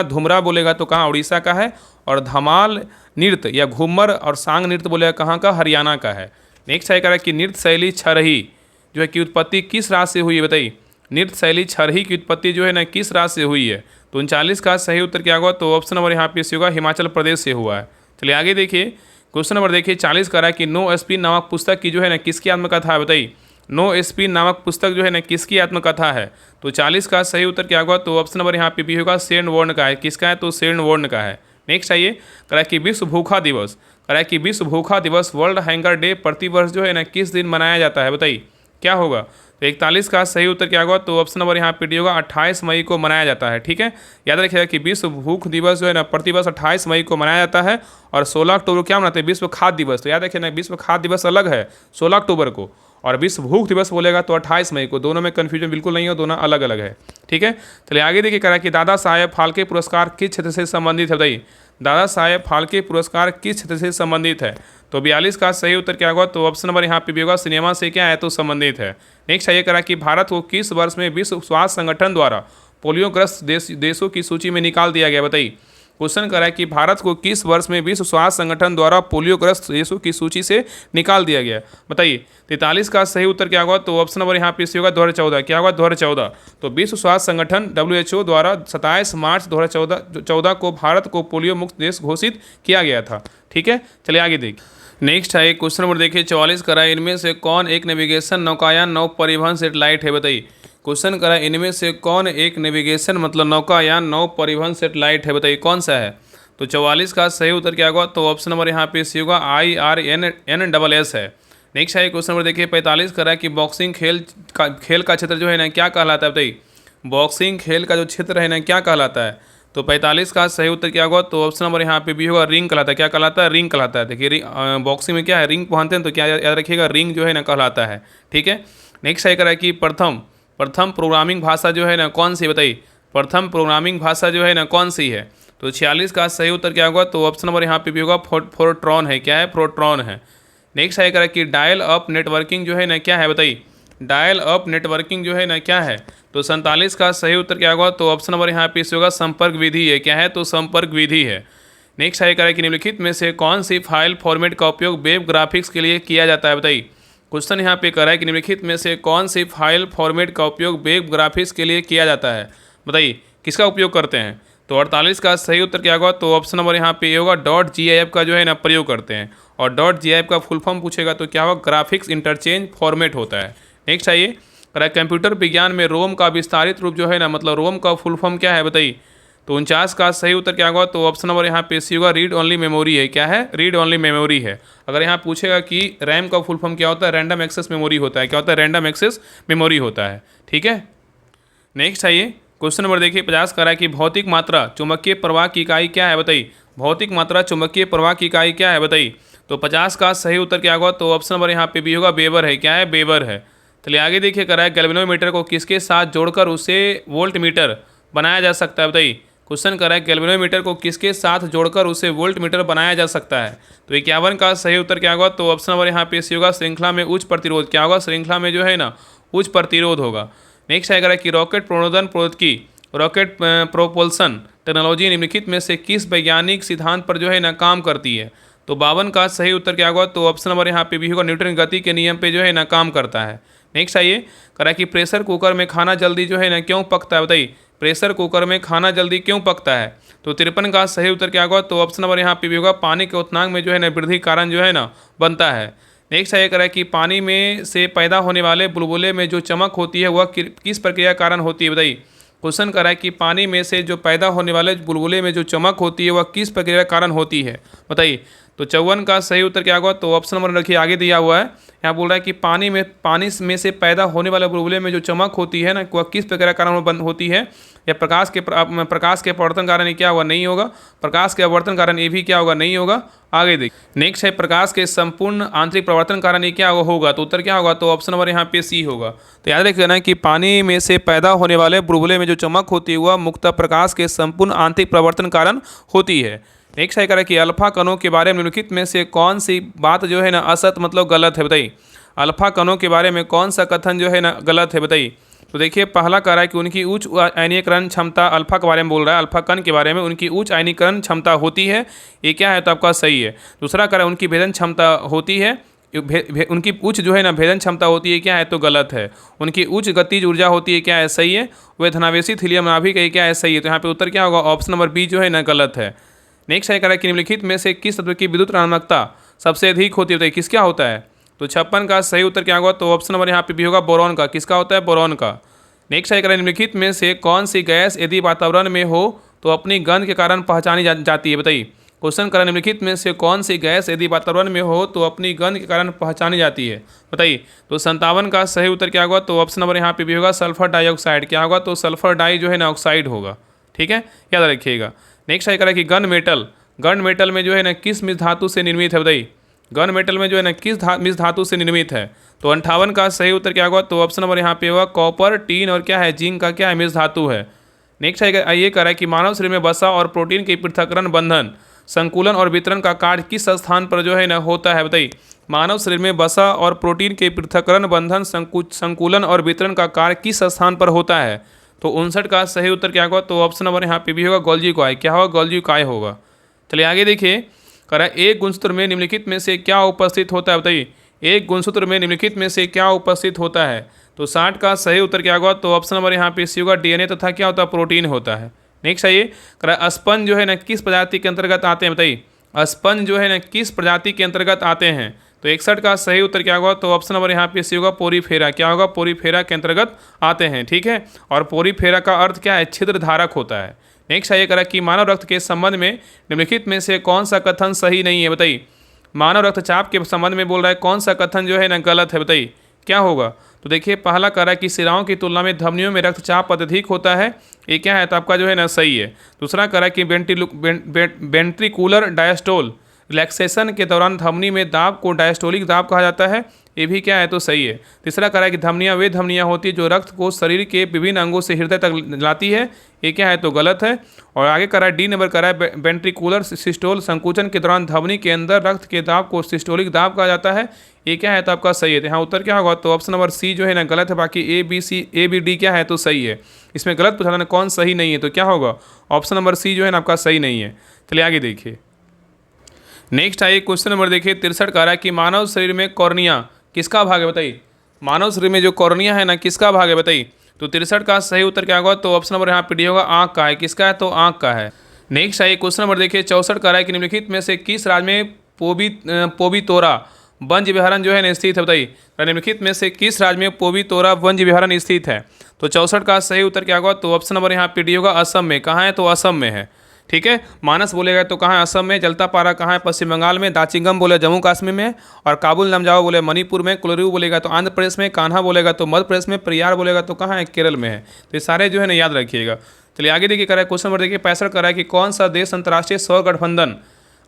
धुमरा बोलेगा तो कहाँ, उड़ीसा का है। और धमाल नृत्य या घूमर और सांग नृत्य बोलेगा कहाँ का, हरियाणा का है। नेक्स्ट है कि नृत्य शैली छरही जो है की उत्पत्ति किस राज्य से हुई है, बताइए। नृत्य शैली छरही की उत्पत्ति जो है ना किस राज्य से हुई है। तो 39 का सही उत्तर क्या होगा, तो ऑप्शन नंबर यहाँ पे होगा, हिमाचल प्रदेश से हुआ है। चलिए आगे देखिए, क्वेश्चन नंबर देखिए 40 का रहा है कि नो स्पिन नामक पुस्तक की जो है ना किसकी आत्मकथा है, बताइए। नो स्पिन नामक पुस्तक जो है ना किसकी आत्मकथा है। तो 40 का सही उत्तर क्या होगा, तो ऑप्शन नंबर यहाँ पे भी होगा, सेन वॉर्न का है। किसका है, तो सेन वॉर्न का है। नेक्स्ट आइए, करा कि विश्व भूखा दिवस, करा कि विश्व भूखा दिवस वर्ल्ड हैंगर डे प्रतिवर्ष जो है ना किस दिन मनाया जाता है, बताइए। क्या होगा, तो 41 का सही उत्तर क्या होगा? तो ऑप्शन नंबर यहाँ पे डी होगा, 28 मई को मनाया जाता है। ठीक है, याद रखिएगा कि विश्व भूख दिवस जो है ना प्रतिवर्ष 28 मई को मनाया जाता है, और 16 अक्टूबर को क्या मनाते हैं? विश्व खाद्य दिवस। तो याद रखिए ना, विश्व खाद्य दिवस अलग है 16 अक्टूबर को, और विश्व भूख दिवस बोलेगा तो 28 मई को। दोनों में कन्फ्यूजन बिल्कुल नहीं हो, दोनों अलग अलग है। ठीक है, चलिए आगे देखिए, कह रहा है कि दादा साहेब फाल्के पुरस्कार किस क्षेत्र से संबंधित है? बताइए, दादा साहेब फाल्के पुरस्कार किस क्षेत्र से संबंधित है? तो 42 का सही उत्तर क्या होगा? तो ऑप्शन नंबर यहाँ पे भी होगा, सिनेमा से क्या है? तो संबंधित है। नेक्स्ट है, ये करा कि भारत को किस वर्ष में विश्व स्वास्थ्य संगठन द्वारा पोलियोग्रस्त देशों की सूची में निकाल दिया गया? बताइए, क्वेश्चन करा है कि भारत को किस वर्ष में विश्व स्वास्थ्य संगठन द्वारा पोलियोग्रस्त देशों की सूची से निकाल दिया गया? बताइए, 43 का सही उत्तर क्या होगा? तो ऑप्शन नंबर यहाँ पे होगा 2014। क्या होगा? 2014। तो विश्व स्वास्थ्य संगठन WHO द्वारा 27 मार्च 2014 को भारत को पोलियो मुक्त देश घोषित किया गया था। ठीक है, चलिए आगे देखिए। नेक्स्ट है क्वेश्चन नंबर देखिए 44 करा, इनमें से कौन एक नेविगेशन नौकायान नौ परिवहन सेटेलाइट है? बताइए, क्वेश्चन करा इनमें से कौन एक नेविगेशन मतलब नौकायान नौ परिवहन सेटेलाइट है? बताइए कौन सा है? तो 44 का सही उत्तर क्या होगा? तो ऑप्शन नंबर यहाँ पे सी होगा, IRNSS है। नेक्स्ट है क्वेश्चन नंबर देखिए 45 करा कि बॉक्सिंग खेल का क्षेत्र जो है ना क्या कहलाता है? बताइए, बॉक्सिंग खेल का जो क्षेत्र है ना क्या कहलाता है? तो 45 का सही उत्तर क्या होगा? तो ऑप्शन नंबर यहाँ पे भी होगा, रिंग कहलाता है। क्या कहलाता है? रिंग कहलाता है। देखिए बॉक्सिंग में क्या है? रिंग पहनते हैं, तो क्या याद रखिएगा, रिंग जो है ना कहलाता है। ठीक है, नेक्स्ट है करा कि प्रथम प्रोग्रामिंग भाषा जो है ना कौन सी? बताइए, प्रथम प्रोग्रामिंग भाषा जो है ना कौन सी है? तो 46 का सही उत्तर क्या होगा? तो ऑप्शन नंबर यहाँ पे भी होगा, फोर्ट्रॉन है। क्या है? फोर्ट्रॉन है। नेक्स्ट है करा कि डायल अप नेटवर्किंग जो है ना क्या है? बताइए, डायल अप नेटवर्किंग जो है ना क्या है? तो 47 का सही उत्तर क्या होगा? तो ऑप्शन नंबर यहाँ पे होगा, संपर्क विधि है। क्या है? तो संपर्क विधि है। नेक्स्ट है करा कि निम्नलिखित में से कौन सी फाइल फॉर्मेट का उपयोग वेब ग्राफिक्स के लिए किया जाता है? बताइए, क्वेश्चन यहाँ पे करा है कि निम्नलिखित में से कौन सी फाइल फॉर्मेट का उपयोग वेब ग्राफिक्स के लिए किया जाता है? बताइए, किसका उपयोग करते हैं? तो 48 का सही उत्तर क्या होगा? तो ऑप्शन नंबर यहाँ पे होगा, .gif का जो है ना प्रयोग करते हैं, और .gif का फुल फॉर्म पूछेगा तो क्या होगा? ग्राफिक्स इंटरचेंज फॉर्मेट होता है। नेक्स्ट आइए, करा कंप्यूटर विज्ञान में रोम का विस्तारित रूप जो है ना मतलब रोम का फुल फॉर्म क्या है? बताइए, तो 49 का सही उत्तर क्या होगा? तो ऑप्शन नंबर यहाँ पे सी होगा, रीड ओनली मेमोरी है। क्या है? रीड ओनली मेमोरी है। अगर यहाँ पूछेगा कि रैम का फुल फॉर्म क्या होता है? रैंडम एक्सेस मेमोरी होता है। क्या होता है? रैंडम एक्सेस मेमोरी होता है। ठीक है, नेक्स्ट आइए क्वेश्चन नंबर देखिए 50 करा है कि भौतिक मात्रा चुंबकीय प्रवाह की इकाई क्या है? बताइए, भौतिक मात्रा चुंबकीय प्रवाह की इकाई क्या है? बताइए, तो 50 का सही उत्तर क्या होगा? तो ऑप्शन नंबर यहाँ पे भी होगा, वेबर है। क्या है? वेबर है। चलिए आगे देखिए, करा है गैल्वेनोमीटर को किसके साथ जोड़कर उसे वोल्ट मीटर बनाया जा सकता है? बताइए, क्वेश्चन करा है गैल्वेनोमीटर को किसके साथ जोड़कर उसे वोल्ट मीटर बनाया जा सकता है? तो 51 का सही उत्तर क्या होगा? तो ऑप्शन नंबर यहाँ पे सी होगा, श्रृंखला में उच्च प्रतिरोध। क्या होगा? श्रृंखला में जो है ना उच्च प्रतिरोध होगा। नेक्स्ट है कि रॉकेट प्रणोदन प्रौद्योगिकी, रॉकेट प्रोपल्सन टेक्नोलॉजी निम्नलिखित में से किस वैज्ञानिक सिद्धांत पर जो है ना काम करती है? तो 52 का सही उत्तर क्या होगा? तो ऑप्शन नंबर यहाँ पे भी होगा, न्यूटन गति के नियम पे जो है ना काम करता है। नेक्स्ट आइए, करा कि प्रेशर कुकर में खाना जल्दी जो है ना क्यों पकता है? बताइए, प्रेशर कुकर में खाना जल्दी क्यों पकता है? तो 53 का सही उत्तर क्या होगा? तो ऑप्शन नंबर यहाँ पे भी होगा, पानी के उतनांक में जो है ना वृद्धि कारण जो है ना बनता है। नेक्स्ट है करा कि पानी में से पैदा होने वाले बुलबुले में जो चमक होती है वह किस प्रक्रिया कारण होती है? बताइए, क्वेश्चन करा है कि पानी में से जो पैदा होने वाले बुलबुले में जो चमक होती है वह किस प्रक्रिया कारण होती है? बताइए, तो 54 का सही उत्तर क्या होगा? तो ऑप्शन नंबर रखिए आगे दिया हुआ है, यहाँ बोल रहा है कि पानी में से पैदा होने वाले बुलबुले में जो चमक होती है ना वह किस प्रक्रिया कारण होती है? या प्रकाश के परावर्तन कारण ये क्या होगा? नहीं होगा। प्रकाश के अपवर्तन कारण ये भी क्या होगा? नहीं होगा। आगे देख, नेक्स्ट है प्रकाश के संपूर्ण आंतरिक प्रवर्तन कारण ये क्या होगा? तो उत्तर क्या होगा? तो ऑप्शन नंबर यहाँ पे सी होगा। तो याद रखना कि पानी में से पैदा होने वाले बुलबुले में जो चमक होती है वह मुख्यतः प्रकाश के संपूर्ण आंतरिक प्रवर्तन कारण होती है। नेक्स्ट है करें कि अल्फा कणों के बारे में निम्नलिखित में से कौन सी बात जो है ना असत मतलब गलत है? बताइए, अल्फा कणों के बारे में कौन सा कथन जो है ना गलत है? बताइए, तो देखिए पहला कह रहा है कि उनकी उच्च आयनीकरण क्षमता, अल्फा के बारे में बोल रहा है, अल्फा कण के बारे में उनकी उच्च आयनीकरण क्षमता होती है, ये क्या है? तो आपका सही है। दूसरा कह रहा है उनकी भेदन क्षमता होती है, उनकी उच्च जो है ना भेदन क्षमता होती है, क्या है? तो गलत है। उनकी उच्च गतिज ऊर्जा होती है, क्या है? सही है। वे धनावेशित हीलियम नाभिक है, क्या है? सही है। तो यहाँ पे उत्तर क्या होगा? ऑप्शन नंबर बी जो है ना गलत है। नेक्स्ट है कह रहा है कि निम्नलिखित में से किस तत्व की विद्युत ऋणात्मकता सबसे अधिक होती है? किस क्या होता है? तो 56 का सही उत्तर क्या होगा? तो ऑप्शन नंबर यहाँ पे भी होगा, बोरॉन का। किसका होता है? बोरॉन का। नेक्स्ट है कह रहा है निम्नलिखित में से कौन सी गैस यदि वातावरण में हो तो अपनी गंध के कारण पहचानी जाती है? बताइए, क्वेश्चन करा निम्नलिखित में से कौन सी गैस यदि वातावरण में हो तो अपनी गंध के कारण पहचानी जाती है, बताइए। तो 57 का सही उत्तर क्या होगा, तो ऑप्शन नंबर यहाँ पे भी होगा सल्फर डाइऑक्साइड। क्या होगा, तो सल्फर डाई जो है ना ऑक्साइड होगा, ठीक है, याद रखिएगा। नेक्स्ट है करा कि गन मेटल में जो है ना किस मिश्र धातु से निर्मित है, बताइए। गन मेटल में जो है ना किस मिश्र धातु से निर्मित है, तो 58 का सही उत्तर क्या होगा, तो ऑप्शन नंबर यहाँ पे होगा कॉपर, टीन और क्या है, जिंक का क्या है, मिश्र धातु है। नेक्स्ट है ये करा कि मानव शरीर में वसा और प्रोटीन के पृथक्करण, बंधन, संकुलन और वितरण का कार्य किस स्थान पर जो है ना होता है, बताइए। मानव शरीर में वसा और प्रोटीन के पृथक्करण, बंधन, संकुलन और वितरण का कार्य किस स्थान पर होता है, तो 59 का सही उत्तर क्या होगा, तो ऑप्शन नंबर यहाँ पे भी होगा गोल्जी कॉय। क्या होगा, गोल्जी कॉय होगा। चलिए आगे देखिए, करा एक गुणसूत्र में निम्नलिखित में से क्या उपस्थित होता है, बताइए। एक गुणसूत्र में निम्नलिखित में से क्या उपस्थित होता है, तो 60 का सही उत्तर क्या होगा, तो ऑप्शन नंबर यहाँ पे सी होगा डीएनए तथा क्या होता है, प्रोटीन होता है। नेक्स्ट आइए, करा स्पंज जो है ना किस प्रजाति के अंतर्गत आते हैं, बताइए। स्पंज जो है ना किस प्रजाति के अंतर्गत आते हैं, तो 61 का सही उत्तर क्या होगा, तो ऑप्शन नंबर यहाँ पे सी होगा पोरीफेरा। क्या होगा, पोरीफेरा के अंतर्गत आते हैं, ठीक है। और पोरीफेरा का अर्थ क्या है, छिद्र धारक होता है। नेक्स्ट आइए करा कि मानव रक्त के संबंध में निम्नलिखित में से कौन सा कथन सही नहीं है, बताइए। मानव रक्तचाप के संबंध में बोल रहा है, कौन सा कथन जो है ना गलत है, बताइए क्या होगा। तो देखिए पहला करा कि शिराओं की तुलना में धमनियों में रक्तचाप अत्यधिक होता है, ये क्या है, तो आपका जो है ना सही है। दूसरा करा कि वेंट्रिकुलर डायस्टोल रिलैक्सेशन के दौरान धमनी में दाब को डायस्टोलिक दाब कहा जाता है, ये भी क्या है, तो सही है। तीसरा करा कि धमनियाँ वे धमनियाँ होती है जो रक्त को शरीर के विभिन्न अंगों से हृदय तक लाती है, ये क्या है, तो गलत है। और आगे करा डी नंबर करा है वेंट्रिकुलर सिस्टोल संकुचन के दौरान धमनी के अंदर रक्त के दाब को सिस्टोलिक दाब कहा जाता है, ये क्या है, तो आपका सही है। तो यहाँ उत्तर क्या होगा, तो ऑप्शन नंबर सी जो है ना गलत है, बाकी ए बी डी क्या है, तो सही है। इसमें गलत पूछा था कौन सही नहीं है, तो क्या होगा, ऑप्शन नंबर सी जो है ना आपका सही नहीं है। चलिए आगे देखिए, नेक्स्ट आइए क्वेश्चन नंबर देखिए 63 का रहा है कि मानव शरीर में कॉर्निया किसका भाग है, बताइए। मानव शरीर में जो कॉर्निया है ना किसका भाग है, बताइए। तो 63 का सही उत्तर क्या होगा, तो ऑप्शन नंबर यहाँ पे डी होगा आँख का है। किसका है, तो आँख का है। नेक्स्ट आइए क्वेश्चन नंबर देखिए 64 का रहा है कि निम्नलिखित में से किस राज्य में पोबीतोरा वन्य विहारण जो है ना स्थित है, बताइए। निम्नलिखित में से किस राज्य में पोबीतोरा वन्य विहारण स्थित है, तो 64 का सही उत्तर क्या होगा, तो ऑप्शन नंबर यहाँ पे डी होगा असम में। कहाँ है, तो असम में है, ठीक है। मानस बोलेगा तो कहाँ है, असम में। जलतापारा कहाँ है, पश्चिम बंगाल में। दाचिंगम बोले जम्मू कश्मीर में। और काबुल नमजाओ बोले मणिपुर में। कुलरू बोलेगा तो आंध्र प्रदेश में। कान्हा बोलेगा तो मध्य प्रदेश में। परियार बोलेगा तो कहाँ है, केरल में है। तो ये सारे जो है ना याद रखिएगा। चलिए आगे देखिए करा है क्वेश्चन नंबर देखिए 65 करा है कि कौन सा देश अंतर्राष्ट्रीय सौर गठबंधन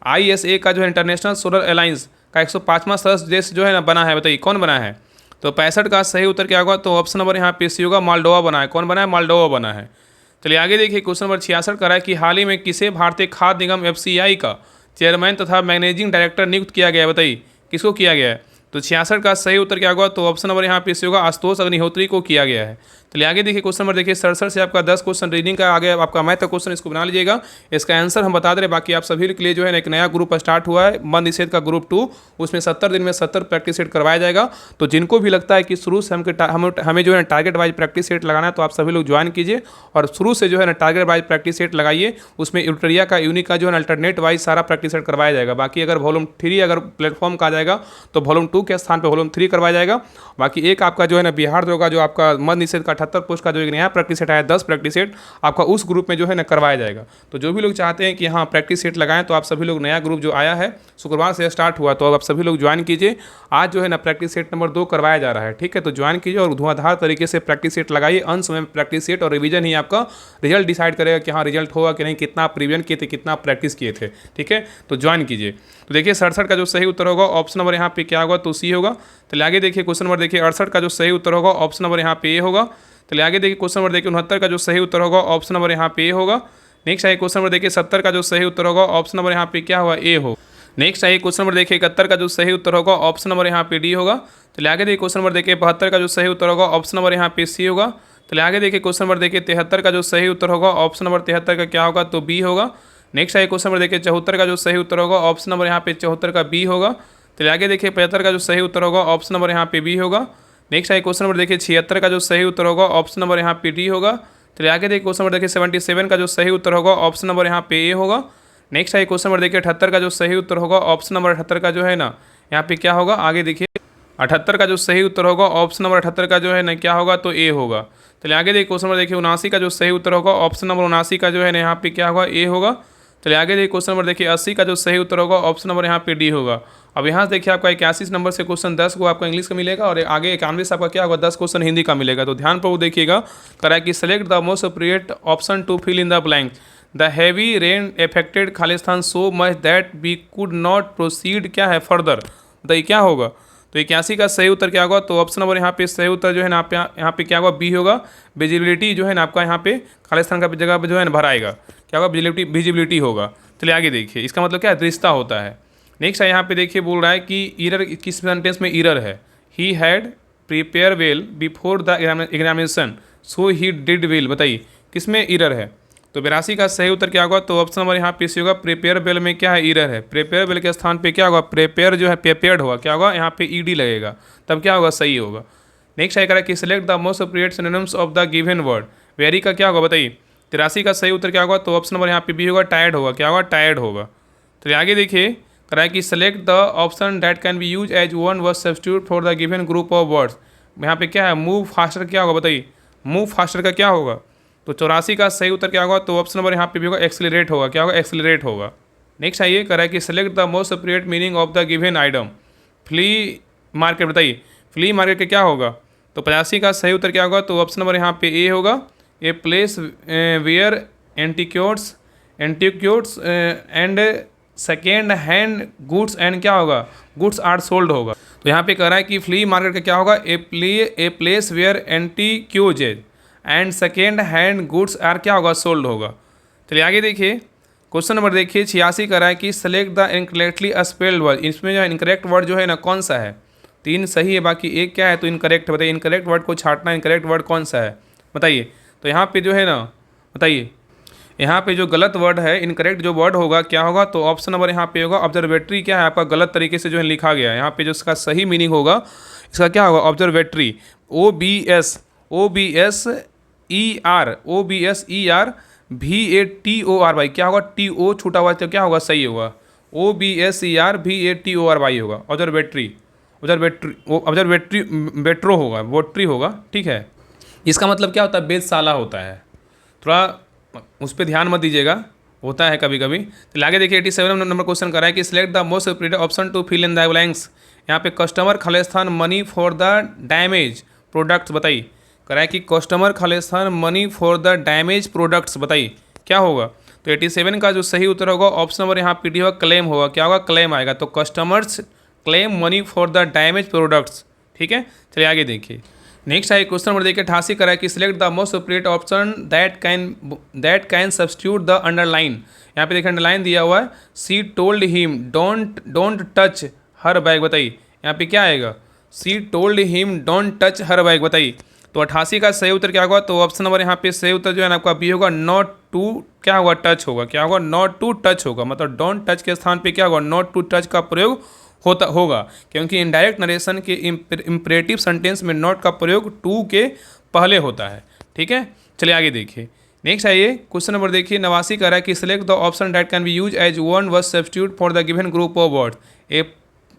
ISA का जो है इंटरनेशनल सोलर अलायंस का 105वां सदस्य देश जो है ना बना है, बताइए कौन बना है। तो 65 का सही उत्तर क्या होगा, तो ऑप्शन नंबर यहाँ पे सी होगा मालडोवा बना है। कौन बना है, मालडोवा बना है। चलिए आगे देखिए क्वेश्चन नंबर 66 करा है कि हाल ही में किसे भारतीय खाद्य निगम FCI का चेयरमैन तथा मैनेजिंग डायरेक्टर नियुक्त किया गया है, बताइए किसको किया गया है। तो 66 का सही उत्तर क्या होगा, तो ऑप्शन नंबर यहाँ पे से होगा आशुतोष अग्निहोत्री को किया गया है। चलिए आगे देखिए क्वेश्चन नंबर देखिए 67 से आपका 10 क्वेश्चन रीडिंग का आगे आपका मैथ का क्वेश्चन, इसको बना लीजिएगा। इसका आंसर हम बता दे रहे, बाकी आप सभी के लिए जो है ना एक नया ग्रुप स्टार्ट हुआ है मद निषेध का ग्रुप 2, उसमें 70 दिन में 70 प्रैक्टिस सेट करवाया जाएगा। तो जिनको भी लगता है कि शुरू से हमें जो है टारगेट वाइज प्रैक्टिस सेट लगाना है, तो आप सभी लोग ज्वाइन कीजिए और शुरू से जो है ना टारगेट वाइज प्रैक्टिस सेट लगाइए। उसमें यूटेरिया का यूनिक का जो है अल्टरनेट वाइज सारा प्रैक्टिस सेट करवाया जाएगा। बाकी अगर वॉल्यूम 3 अगर प्लेटफॉर्म का आ जाएगा तो वॉल्यूम 2 के स्थान पर वॉल्यूम 3 करवाया जाएगा। बाकी एक आपका जो है ना बिहार होगा, जो आपका मद निषेध का 78 पोस्ट का जो एक नया प्रैक्टिस सेट आया 10 प्रैक्टिस सेट आपका उस ग्रुप में जो है ना करवाया जाएगा। तो जो भी लोग चाहते हैं कि हाँ प्रैक्टिस सेट लगाएं, तो आप सभी लोग नया ग्रुप जो आया है शुक्रवार से स्टार्ट हुआ, तो आप सभी लोग ज्वाइन कीजिए। आज जो है ना प्रैक्टिस सेट नंबर 2 करवाया जा रहा है, ठीक है। तो ज्वाइन कीजिए और धुआंधार तरीके से प्रैक्टिस सेट लगाइए। अंत में प्रैक्टिस सेट और रिवीजन ही आपका रिजल्ट डिसाइड करेगा कि हाँ रिजल्ट होगा कि नहीं, कितना आप रिवीजन किए थे, कितना प्रैक्टिस किए थे, ठीक है। तो ज्वाइन कीजिए। तो देखिए 67 का जो सही उत्तर होगा ऑप्शन नंबर यहाँ पे क्या होगा, तो सी होगा। तो आगे देखिए क्वेश्चन नंबर देखिए 68 का जो सही उत्तर होगा ऑप्शन नंबर यहाँ पे ए होगा। चलिए आगे देखिए क्वेश्चन नंबर देखिए 69 का जो सही उत्तर होगा ऑप्शन नंबर यहाँ पे ए होगा। नेक्स्ट आइए क्वेश्चन नंबर देखिए 70 का जो सही उत्तर होगा ऑप्शन नंबर यहाँ पे क्या होगा, ए हो। नेक्स्ट आइए क्वेश्चन नंबर देखिए 71 का जो सही उत्तर होगा ऑप्शन नंबर यहाँ पे डी होगा। चलिए आगे देखिए क्वेश्चन नंबर देखिए 72 का जो सही उत्तर होगा ऑप्शन नंबर यहाँ पे सी होगा। चलिए आगे देखिए क्वेश्चन नंबर देखिए 73 का जो सही उत्तर होगा ऑप्शन नंबर 73 का क्या होगा, तो बी होगा। नेक्स्ट आइए क्वेश्चन नंबर देखिए 74 का जो सही उत्तर होगा ऑप्शन नंबर यहाँ पे 74 का बी होगा। चलिए आगे देखिए 75 का जो सही उत्तर होगा ऑप्शन नंबर यहाँ पे बी होगा। नेक्स्ट आइए क्वेश्चन नंबर देखिए 76 का जो सही उत्तर होगा ऑप्शन नंबर यहाँ पे डी होगा। चलिए आगे देखिए क्वेश्चन नंबर देखिए 77 का जो सही उत्तर होगा ऑप्शन नंबर यहाँ पे ए होगा। नेक्स्ट आइए क्वेश्चन नंबर देखिए 78 का जो सही उत्तर होगा ऑप्शन नंबर 78 का जो है ना यहाँ पे क्या होगा, आगे देखिए 78 का जो सही उत्तर होगा ऑप्शन नंबर 78 का जो है ना क्या होगा, तो ए होगा। चलिए आगे देखिए क्वेश्चन नंबर देखिए 79 का जो सही उत्तर होगा ऑप्शन नंबर 79 का जो है ना यहाँ पे क्या होगा, ए होगा। चलिए आगे देखिए क्वेश्चन नंबर देखिए 80 का जो सही उत्तर होगा ऑप्शन नंबर यहाँ पे डी होगा। अब यहाँ से देखिए आपका 81 नंबर से क्वेश्चन 10 को आपका इंग्लिश का मिलेगा और आगे 91 से आपका क्या होगा 10 क्वेश्चन हिंदी का मिलेगा। तो ध्यान पूर्वक देखिएगा। करा कि select the most appropriate option to fill in the blank. The heavy rain affected Khalistan so much that we could not proceed क्या है फर्दर। बताइए क्या होगा। तो 81 का सही उत्तर क्या होगा। तो ऑप्शन नंबर यहाँ पे सही उत्तर जो है ना आप यहाँ पे क्या होगा बी होगा। विजिबिलिटी जो है ना आपका यहाँ पे खालिस्तान का जगह पे जो है ना भराएगा क्या होगा विजिबिलिटी होगा। चलिए आगे देखिए इसका मतलब क्या है दृश्यता होता है। नेक्स्ट है यहाँ पे देखिए बोल रहा है कि ईरर किस सेंटेंस में ईरर है। He had prepare well before the examination so he did well. बताइए किस में ईरर है। तो 82 का सही उत्तर क्या होगा। तो ऑप्शन नंबर यहाँ पे सी होगा प्रिपेयर वेल में क्या है ईरर है। प्रिपेयर वेल के स्थान पे क्या होगा प्रिपेयर जो है प्रिपेयर्ड होगा क्या होगा यहाँ पे ईडी लगेगा तब क्या होगा सही होगा। नेक्स्ट है कि select the most appropriate synonyms of the given word. Very का क्या होगा बताइए। 83 का सही उत्तर क्या होगा। तो ऑप्शन नंबर यहाँ पे बी होगा टायर्ड होगा क्या होगा टायर्ड होगा। तो आगे देखिए करा है कि select the option that can be use as one word substitute for the given group of words. यहाँ पे क्या है मूव फास्टर क्या होगा बताइए। मूव फास्टर का क्या होगा। तो 84 का सही उत्तर क्या होगा। तो ऑप्शन नंबर यहाँ पे भी होगा एक्सेलरेट होगा क्या होगा एक्सेलरेट होगा। नेक्स्ट आइए करा है कि select the most appropriate meaning of the given item. Flea market बताइए फ्ली मार्केट का क्या होगा। तो 85 का सही उत्तर क्या होगा। तो ऑप्शन नंबर यहाँ पे ए होगा। A place where antiques and second hand goods and क्या होगा गुड्स आर सोल्ड होगा। तो यहाँ पे कह रहा है कि फ्ली मार्केट का क्या होगा a place where antiques and second hand goods are क्या होगा सोल्ड होगा। चलिए आगे देखिए क्वेश्चन नंबर देखिए 86 कर रहा है कि select the incorrectly spelled word. इसमें जो इनकरेक्ट वर्ड जो है ना कौन सा है। 3 सही है बाकी एक क्या है तो इनकरेक्ट। बताइए इनकरेक्ट वर्ड को छांटना इनकरेक्ट वर्ड कौन सा है बताइए। तो यहाँ पे जो है ना बताइए यहाँ पे जो गलत वर्ड है इनकरेक्ट जो वर्ड होगा क्या होगा। तो ऑप्शन नंबर यहाँ पे होगा ऑब्जर्वेटरी क्या है आपका गलत तरीके से जो है लिखा गया है। यहाँ पे जो इसका सही मीनिंग होगा इसका क्या होगा ऑब्जर्वेटरी OBS VATOR क्या होगा TO छूटा हुआ तो क्या होगा सही होगा OBSERVATORY होगा ऑब्जर्वेटरी बेट्रो होगा वोट्री होगा ठीक है। इसका मतलब क्या होता है वेधशाला होता है। थोड़ा उस पर ध्यान मत दीजिएगा होता है कभी कभी। तो आगे देखिए 87 नंबर क्वेश्चन कर रहा है कि select the most appropriate option to fill in the blanks. यहाँ पे customer Khalistan money for the damage products. बताइए कह रहा है कि customer Khalistan money for the damage products. बताइए क्या होगा। तो 87 का जो सही उत्तर होगा ऑप्शन नंबर यहाँ पे डी होगा क्लेम होगा क्या होगा क्लेम आएगा। तो customers claim money for the damage products ठीक है। चलिए आगे देखिए नेक्स्ट है क्वेश्चन नंबर देखिए 88 करा है कि select the most appropriate option that can substitute the underline. यहाँ पे देखिए अंडरलाइन दिया हुआ है सी told him don't touch her bag. बताइए यहाँ पे क्या आएगा सी told him don't touch her bag. बताइए तो 88 का सही उत्तर क्या होगा। तो ऑप्शन नंबर यहाँ पे सही उत्तर जो है ना आपका बी होगा नॉट टू क्या होगा टच होगा क्या होगा नॉट टू टच होगा। मतलब डोंट टच के स्थान पे क्या होगा नॉट टू टच का प्रयोग होगा क्योंकि इनडायरेक्ट नरेशन के इम्परेटिव सेंटेंस में नॉट का प्रयोग टू के पहले होता है ठीक है। चलिए आगे देखिए नेक्स्ट है ये क्वेश्चन नंबर देखिए 89 कह रहा है कि select the option that can be use as one word substitute for the given group of words.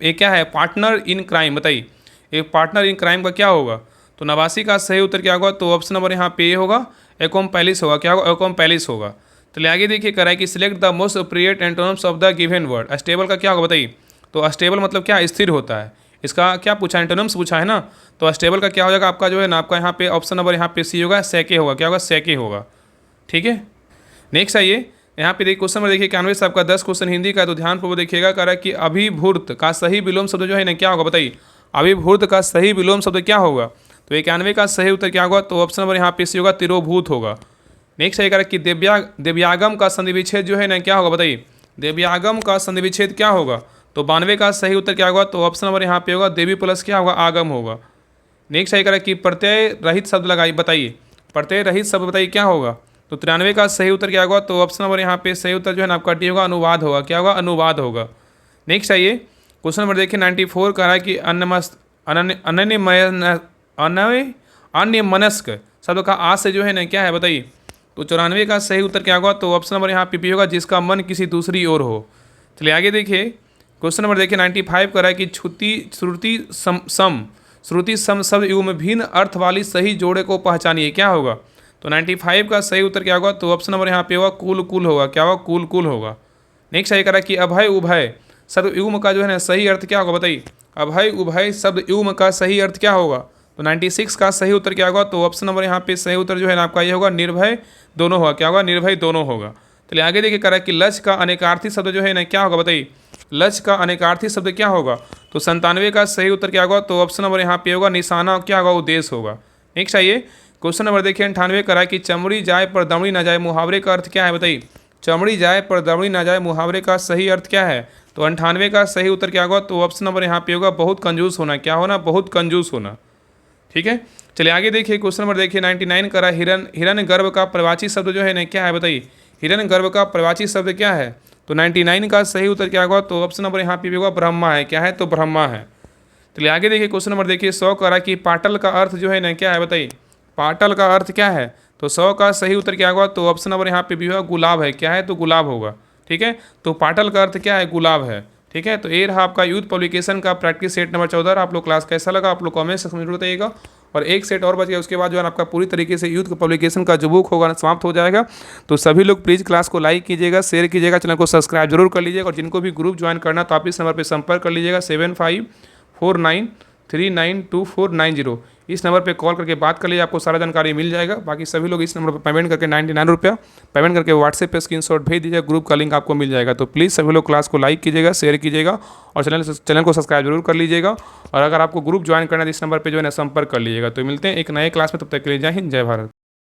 A क्या है पार्टनर इन क्राइम। बताइए एक पार्टनर इन क्राइम का क्या होगा। तो 89 का सही उत्तर क्या होगा। तो ऑप्शन नंबर यहाँ पे होगा एकोम्पैलिस होगा क्या होगा एकोम्पैलिस होगा। चलिए आगे देखिए कह रहा है कि select the most appropriate antonyms of the given word. Stable का क्या होगा बताइए। तो स्टेबल मतलब क्या स्थिर होता है। इसका क्या पूछा एंटोनिम्स पूछा है ना। तो स्टेबल का क्या हो जाएगा आपका जो है ना आपका यहाँ पे ऑप्शन नंबर यहाँ पे सी होगा सेके होगा क्या होगा सेके होगा ठीक है। नेक्स्ट आइए यहाँ पे देखिए क्वेश्चन नंबर देखिए 91 से आपका 10 क्वेश्चन हिंदी का। तो ध्यानपूर्वक देखिएगा कह रहा है कि अभिभूत का सही विलोम शब्द जो है ना क्या होगा। बताइए अभिभूत का सही विलोम शब्द क्या होगा। तो 91 का सही उत्तर क्या होगा। तो ऑप्शन नंबर यहाँ पे सी होगा तिरोभूत होगा। नेक्स्ट है कह रहा है कि दिव्यागम का संधि विच्छेद जो है ना क्या होगा। बताइए दिव्यागम का संधि विच्छेद क्या होगा। तो 92 का सही उत्तर क्या होगा। तो ऑप्शन नंबर यहाँ पे होगा देवी प्लस क्या होगा आगम होगा। नेक्स्ट है कह रहा है कि प्रत्यय रहित शब्द लगाइए। बताइए प्रत्यय रहित शब्द बताइए क्या होगा। तो 93 का सही उत्तर क्या होगा। तो ऑप्शन नंबर यहाँ पे सही उत्तर जो है ना आपका डी होगा अनुवाद होगा क्या होगा अनुवाद होगा। नेक्स्ट आइए क्वेश्चन नंबर देखिए 94 कह रहा है कि अन्यमनस्क शब्द का आ से जो है ना क्या है। बताइए तो 94 का सही उत्तर क्या होगा। तो ऑप्शन नंबर यहाँ पे भी होगा जिसका मन किसी दूसरी ओर हो। चलिए आगे देखिए क्वेश्चन नंबर देखिए 95 कर रहा है कि श्रुति सम शब्द युग में भिन्न अर्थ वाली सही जोड़े को पहचानिए क्या होगा। तो 95 का सही उत्तर क्या होगा? तो ऑप्शन नंबर यहाँ पे होगा कुल कुल होगा। क्या होगा? कुल कुल होगा। नेक्स्ट सही करा कि अभय उभय शब्द युग्म का जो है ना सही अर्थ क्या होगा बताइए? अभय उभय शब्द युग्म का सही अर्थ क्या होगा? तो 96 का सही उत्तर क्या होगा? तो ऑप्शन नंबर यहाँ पे सही उत्तर जो है ना आपका ये होगा निर्भय दोनों होगा। क्या होगा? निर्भय दोनों होगा। चलिए आगे देखिए करा कि लक्ष्य का अनेकार्थी शब्द जो है ना क्या होगा बताइए? लक्ष्य का अनेकार्थी शब्द क्या होगा? तो 97 का सही उत्तर क्या होगा? तो ऑप्शन नंबर यहाँ पे होगा निशाना क्या होगा? उद्देश्य होगा। नेक्स्ट आइए क्वेश्चन नंबर देखिए 98 करा कि चमड़ी जाए पर दमड़ी ना जाए मुहावरे का अर्थ क्या है बताइए? चमड़ी जाए पर दमड़ी ना जाए मुहावरे का सही अर्थ क्या है? तो 98 का सही उत्तर क्या होगा? तो ऑप्शन नंबर यहाँ पे होगा बहुत कंजूस होना। क्या होना? बहुत कंजूस होना। ठीक है, चलिए आगे देखिए क्वेश्चन नंबर देखिए 99 करा हिरण्य गर्भ का प्रवाची शब्द जो है ना क्या है बताइए? हिरण्य गर्भ का प्रवाची शब्द क्या है? तो 99 का सही उत्तर क्या होगा? तो ऑप्शन नंबर यहाँ पे भी होगा ब्रह्मा है। क्या है? तो ब्रह्मा है। चलिए आगे देखिए क्वेश्चन नंबर देखिए 100 करा कि पाटल का अर्थ जो है ना क्या है बताइए? पाटल का अर्थ क्या है? तो 100 का सही उत्तर क्या होगा? तो ऑप्शन नंबर यहाँ पे भी होगा गुलाब है। क्या है? तो गुलाब होगा। ठीक है, तो पाटल का अर्थ क्या है? गुलाब है। ठीक है, तो ये रहा आपका यूथ पब्लिकेशन का प्रैक्टिस सेट नंबर 14। आप लोग क्लास कैसा लगा आप लोग कमेंट सेक्शन में जरूर बताइएगा। और एक सेट और बच गया, उसके बाद जो है आपका पूरी तरीके से यूथ पब्लिकेशन का जो बुक होगा समाप्त हो जाएगा। तो सभी लोग प्लीज़ क्लास को लाइक कीजिएगा, शेयर कीजिएगा, चैनल को सब्सक्राइब जरूर कर लीजिएगा। और जिनको भी ग्रुप ज्वाइन करना तो आप इस नंबर पर संपर्क कर लीजिएगा 7549392490। इस नंबर पे कॉल करके बात कर लीजिए, आपको सारा जानकारी मिल जाएगा। बाकी सभी लोग इस नंबर पर पेमेंट करके 99 रुपया पेमेंट करके व्हाट्सएप पे स्क्रीनशॉट भेज दीजिएगा, ग्रुप का लिंक आपको मिल जाएगा। तो प्लीज़ सभी लोग क्लास को लाइक कीजिएगा, शेयर कीजिएगा और चैनल को सब्सक्राइब जरूर कर लीजिएगा। और अगर आपको ग्रुप ज्वाइन करना है तो इस नंबर पर जो है ना संपर्क कर लीजिएगा। तो मिलते हैं एक नए क्लास में, तब तक के लिए जय हिंद जय भारत।